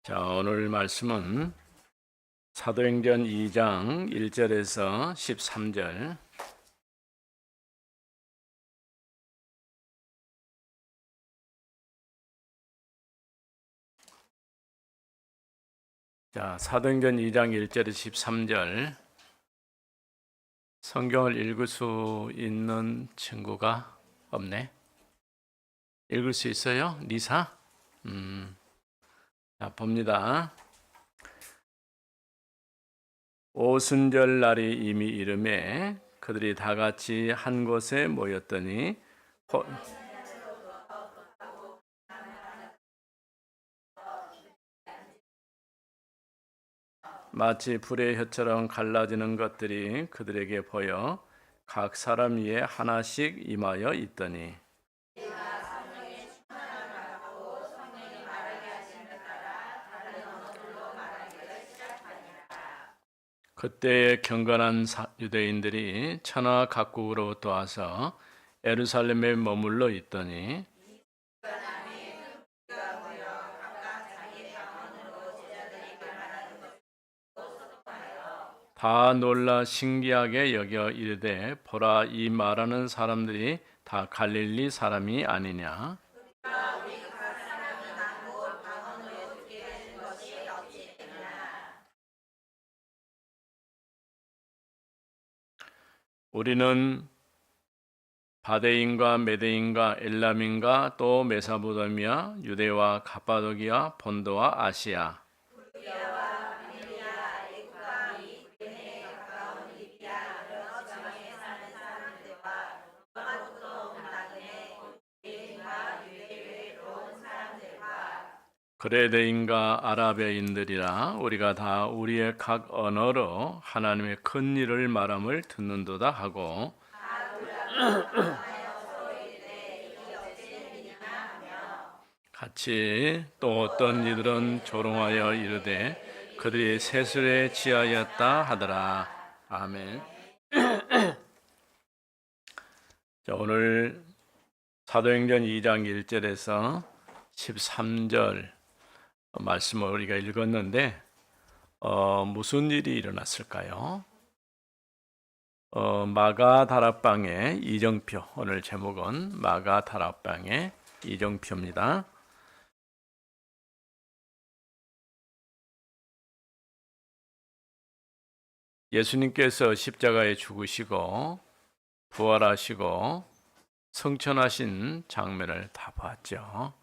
자, 오늘 말씀은 사도행전 2장 1절에서 13절. 자, 사도행전 2장 1절에서 13절. 성경을 읽을 수 있는 친구가 없네. 읽을 수 있어요? 리사? 자, 봅니다. 오순절 날이 이미 이름에 그들이 다 같이 한 곳에 모였더니 마치 불의 혀처럼 갈라지는 것들이 그들에게 보여 각 사람 위에 하나씩 임하여 있더니 그때에 경건한 유대인들이 천하 각국으로부터 와서 예루살렘에 머물러 있더니 다 놀라 신기하게 여겨 이르되 보라, 이 말하는 사람들이 다 갈릴리 사람이 아니냐. 우리는 바데인과 메데인과 엘람인과 또 메사보다미아, 유대와 가파도기아, 본도와 아시아, 그레데인과 아라베인들이라 우리가 다 우리의 각 언어로 하나님의 큰 일을 말함을 듣는도다 하고 같이 또 어떤 이들은 조롱하여 이르되 그들이 세술에 취하였다 하더라. 아멘. 자, 오늘 사도행전 2장 1절에서 13절 말씀을 우리가 읽었는데 무슨 일이 일어났을까요? 마가 다락방의 이정표, 오늘 제목은 마가 다락방의 이정표입니다. 예수님께서 십자가에 죽으시고 부활하시고 승천하신 장면을 다 봤죠.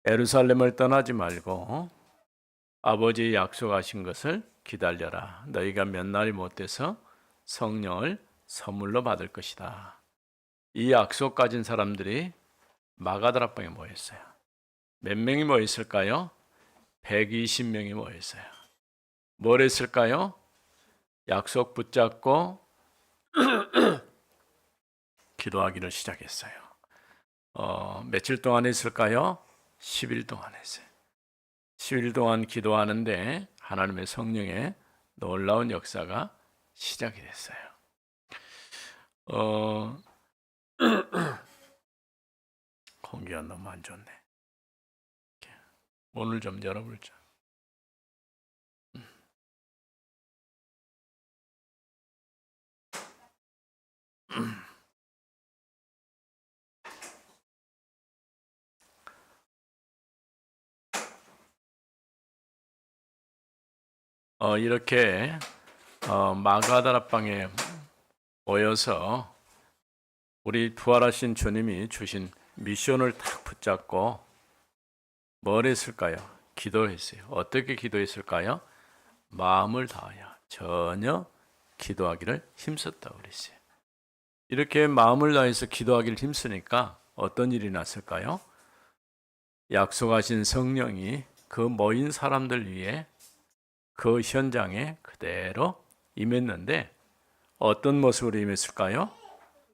예루살렘을 떠나지 말고 아버지 약속하신 것을 기다려라. 너희가 몇 날이 못 돼서 성령을 선물로 받을 것이다. 이 약속 가진 사람들이 마가다락방에 모였어요. 몇 명이 모였을까요? 120명이 모였어요. 뭘 했을까요? 약속 붙잡고 기도하기를 시작했어요. 며칠 동안 했을까요? 10일 동안 했어요. 10일 동안 기도하는데 하나님의 성령의 놀라운 역사가 시작이 됐어요. 공기가 너무 안 좋네. 문을 좀 열어볼자. 이렇게 마가다락방에 모여서 우리 부활하신 주님이 주신 미션을 탁 붙잡고 뭘 했을까요? 기도했어요. 어떻게 기도했을까요? 마음을 다하여 전혀 기도하기를 힘썼다고 그랬어요. 이렇게 마음을 다해서 기도하기를 힘쓰니까 어떤 일이 났을까요? 약속하신 성령이 그 모인 사람들 위해 그 현장에 그대로 임했는데 어떤 모습으로 임했을까요?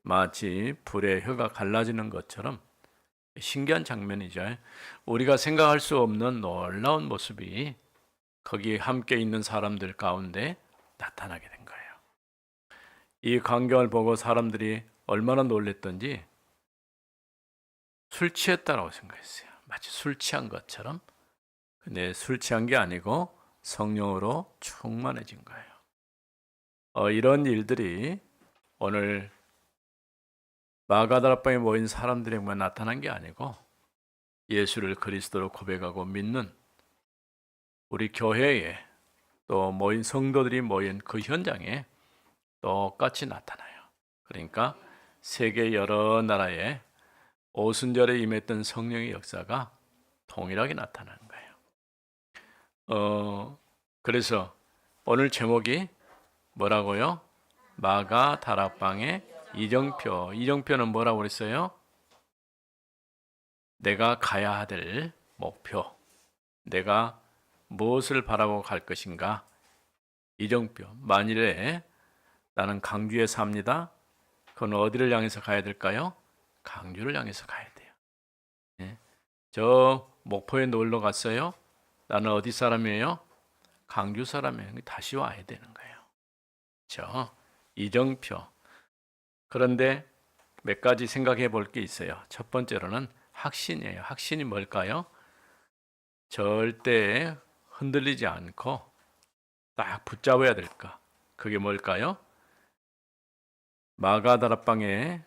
마치 불의 혀가 갈라지는 것처럼 신기한 장면이죠. 우리가 생각할 수 없는 놀라운 모습이 거기에 함께 있는 사람들 가운데 나타나게 된 거예요. 이 광경을 보고 사람들이 얼마나 놀랬던지 술 취했다라고 생각했어요. 마치 술 취한 것처럼. 근데 술 취한 게 아니고 성령으로 충만해진 거예요. 이런 일들이 오늘 마가다락방에 모인 사람들에게만 나타난 게 아니고 예수를 그리스도로 고백하고 믿는 우리 교회에 또 모인 성도들이 모인 그 현장에 똑같이 나타나요. 그러니까 세계 여러 나라에 오순절에 임했던 성령의 역사가 동일하게 나타나는 거예요. 그래서 오늘 제목이 뭐라고요? 마가 다락방의 이정표. 이정표는 뭐라고 그랬어요? 내가 가야 될 목표. 내가 무엇을 바라고 갈 것인가? 이정표. 만일에 나는 강주에 삽니다. 그건 어디를 향해서 가야 될까요? 강주를 향해서 가야 돼요. 예. 저 목포에 놀러 갔어요. 나는 어디 사람이에요? 강주 사람이에요. 다시 와야 되는 거예요. 그렇죠? 이정표. 그런데 몇 가지 생각해 볼 게 있어요. 첫 번째로는 확신이에요. 확신이 뭘까요? 절대 흔들리지 않고 딱 붙잡아야 될까? 그게 뭘까요? 마가다락방에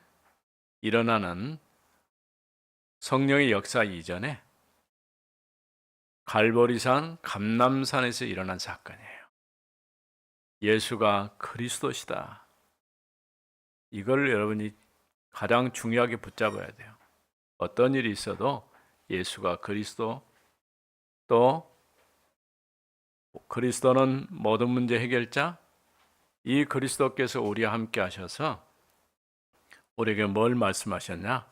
일어나는 성령의 역사 이전에 갈보리산 감람산에서 일어난 사건이에요. 예수가 그리스도시다. 이걸 여러분이 가장 중요하게 붙잡아야 돼요. 어떤 일이 있어도 예수가 그리스도, 또 그리스도는 모든 문제 해결자, 이 그리스도께서 우리와 함께 하셔서 우리에게 뭘 말씀하셨냐?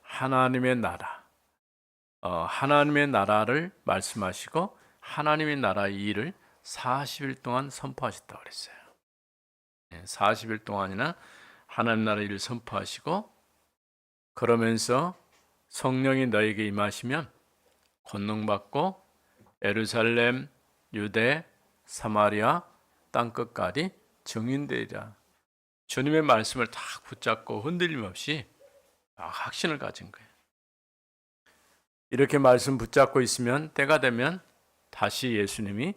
하나님의 나라, 하나님의 나라를 말씀하시고 하나님의 나라의 일을 40일 동안 선포하셨다고 그랬어요. 40일 동안이나 하나님 나라의 일을 선포하시고, 그러면서 성령이 너에게 임하시면 권능받고 예루살렘, 유대, 사마리아 땅끝까지 증인되리라. 주님의 말씀을 딱 붙잡고 흔들림 없이 확신을 가진 거예요. 이렇게 말씀 붙잡고 있으면 때가 되면 다시 예수님이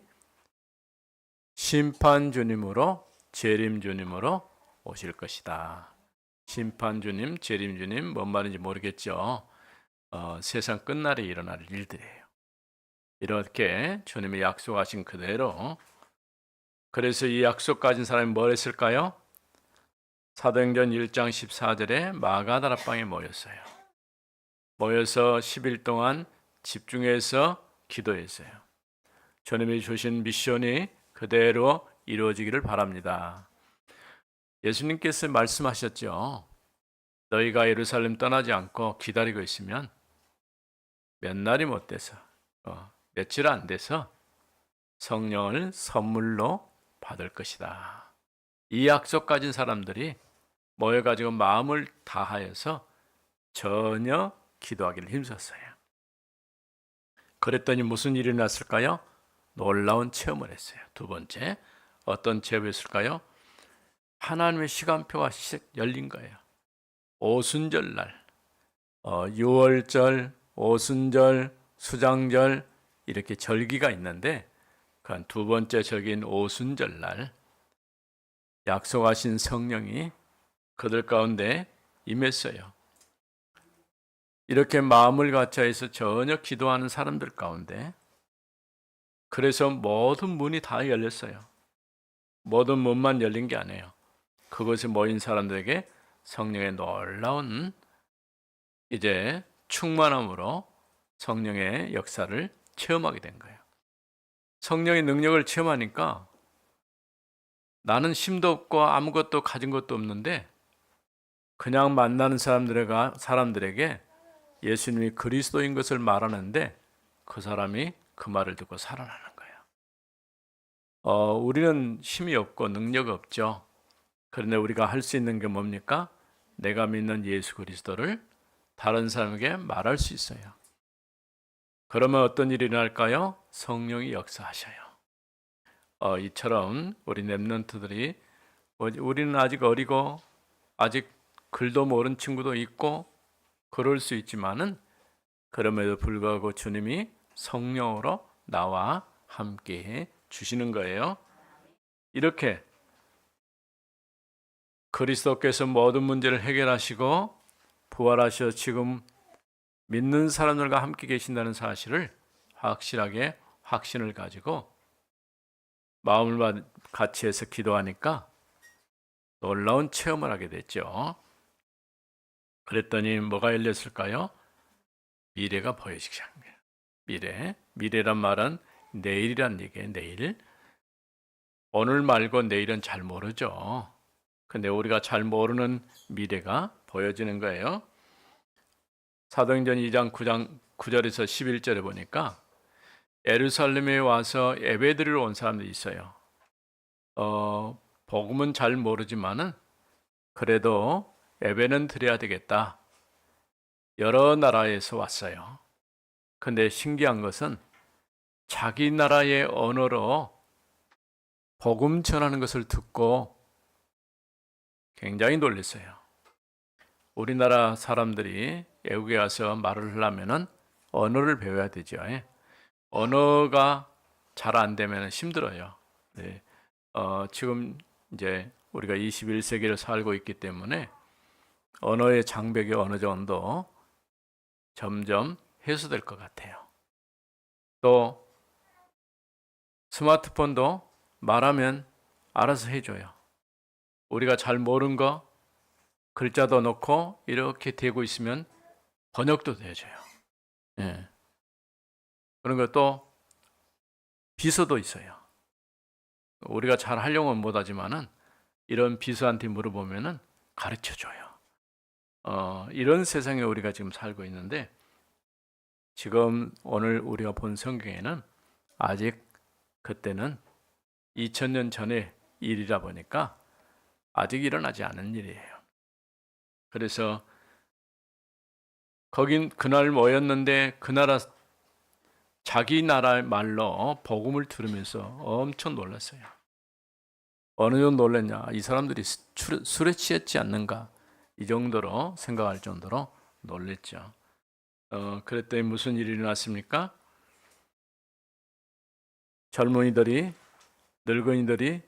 심판주님으로, 재림주님으로 오실 것이다. 심판주님, 재림주님, 뭔 말인지 모르겠죠. 세상 끝날에 일어날 일들이에요. 이렇게 주님이 약속하신 그대로, 그래서 이 약속 가진 사람이 뭘 했을까요? 사도행전 1장 14절에 마가다락방에 모였어요. 모여서 10일 동안 집중해서 기도했어요. 주님이 주신 미션이 그대로 이루어지기를 바랍니다. 예수님께서 말씀하셨죠. 너희가 예루살렘 떠나지 않고 기다리고 있으면 몇 날이 못 돼서, 며칠 안 돼서 성령을 선물로 받을 것이다. 이 약속 가진 사람들이 모여가지고 마음을 다하여서 전혀 기도하기를 힘썼어요. 그랬더니 무슨 일이 났을까요? 놀라운 체험을 했어요. 두 번째, 어떤 체험이었을까요? 하나님의 시간표가 열린 거예요. 오순절 날, 6월절, 오순절, 수장절 이렇게 절기가 있는데 그 한 두 번째 절기인 오순절 날 약속하신 성령이 그들 가운데 임했어요. 이렇게 마음을 같이해서 전혀 기도하는 사람들 가운데, 그래서 모든 문이 다 열렸어요. 모든 문만 열린 게 아니에요. 그것에 모인 사람들에게 성령의 놀라운 이제 충만함으로 성령의 역사를 체험하게 된 거예요. 성령의 능력을 체험하니까 나는 힘도 없고 아무것도 가진 것도 없는데 그냥 만나는 사람들에게 예수님이 그리스도인 것을 말하는데 그 사람이 그 말을 듣고 살아나는 거예요. 우리는 힘이 없고 능력 없죠. 그런데 우리가 할 수 있는 게 뭡니까? 내가 믿는 예수 그리스도를 다른 사람에게 말할 수 있어요. 그러면 어떤 일이 일어날까요? 성령이 역사하셔요. 이처럼 우리 렘넌트들이, 우리는 아직 어리고 아직 글도 모르는 친구도 있고 그럴 수 있지만은 그럼에도 불구하고 주님이 성령으로 나와 함께 주시는 거예요. 이렇게 그리스도께서 모든 문제를 해결하시고 부활하셔 지금 믿는 사람들과 함께 계신다는 사실을 확실하게 확신을 가지고 마음을 같이 해서 기도하니까 놀라운 체험을 하게 됐죠. 그랬더니 뭐가 열렸을까요? 미래가 보여지기 시작합니다. 미래란 말은 내일이란 얘기예요. 내일. 오늘 말고 내일은 잘 모르죠. 근데 우리가 잘 모르는 미래가 보여지는 거예요. 사도행전 2장 9절에서 11절에 보니까 예루살렘에 와서 예배드리러 온 사람들이 있어요. 복음은 잘 모르지만은 그래도 예배는 드려야 되겠다. 여러 나라에서 왔어요. 근데 신기한 것은 자기 나라의 언어로 복음 전하는 것을 듣고 굉장히 놀랐어요. 우리나라 사람들이 외국에 와서 말을 하려면은 언어를 배워야 되죠. 언어가 잘 안 되면 힘들어요. 네. 지금 이제 우리가 21세기를 살고 있기 때문에 언어의 장벽이 어느 정도 점점 해소될 것 같아요. 또 스마트폰도 말하면 알아서 해줘요. 우리가 잘 모르는 거 글자도 넣고 이렇게 되고 있으면 번역도 돼줘요. 예. 그런 것도 비서도 있어요. 우리가 잘 하려고는 못하지만은 이런 비서한테 물어보면은 가르쳐줘요. 이런 세상에 우리가 지금 살고 있는데 지금 오늘 우리가 본 성경에는 아직 그때는 2000년 전의 일이라 보니까 아직 일어나지 않은 일이에요. 그래서 거긴 그날 모였는데 그 나라 자기 나라 말로 복음을 들으면서 엄청 놀랐어요. 어느 정도 놀랐냐? 이 사람들이 술에 취했지 않는가? 이 정도로 생각할 정도로 놀랬죠. 그랬더니 무슨 일이 일어났습니까? 젊은이들이, 늙은이들이,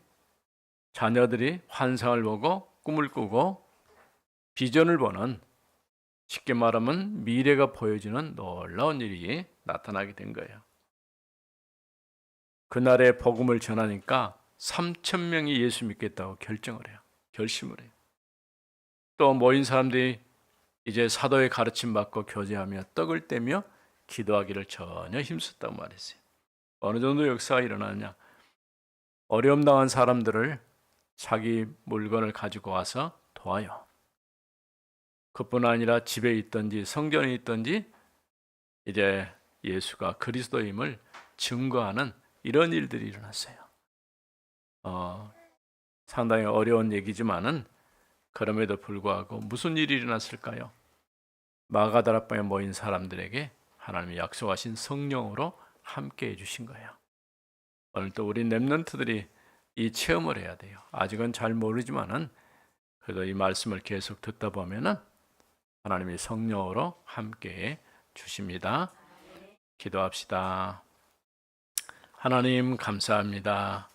자녀들이 환상을 보고 꿈을 꾸고 비전을 보는, 쉽게 말하면 미래가 보여지는 놀라운 일이 나타나게 된 거예요. 그날에 복음을 전하니까 3,000명이 예수 믿겠다고 결정을 해요. 결심을 해요. 또 모인 사람들이 이제 사도의 가르침 받고 교제하며 떡을 떼며 기도하기를 전혀 힘썼다고 말했어요. 어느 정도 역사가 일어나느냐? 어려움 당한 사람들을 자기 물건을 가지고 와서 도와요. 그뿐 아니라 집에 있든지 성전에 있든지 이제 예수가 그리스도임을 증거하는 이런 일들이 일어났어요. 상당히 어려운 얘기지만은 그럼에도 불구하고 무슨 일이 일어났을까요? 마가다락방에 모인 사람들에게 하나님이 약속하신 성령으로 함께 해주신 거예요. 오늘 또 우리 렘넌트들이 이 체험을 해야 돼요. 아직은 잘 모르지만은 그래도 이 말씀을 계속 듣다 보면은 하나님이 성령으로 함께 주십니다. 기도합시다. 하나님 감사합니다.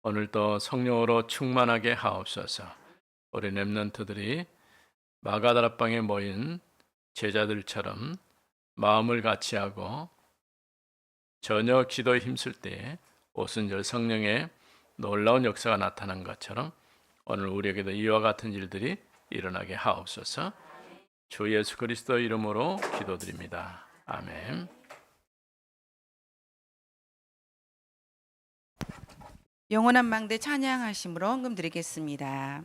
오늘도 성령으로 충만하게 하옵소서. 우리 렘넌트들이 마가다락방에 모인 제자들처럼 마음을 같이하고 전혀 기도에 힘쓸 때 오순절 성령의 놀라운 역사가 나타난 것처럼 오늘 우리에게도 이와 같은 일들이 일어나게 하옵소서. 주 예수 그리스도 이름으로 기도드립니다. 아멘. 영원한 망대 찬양하심으로 헌금 드리겠습니다.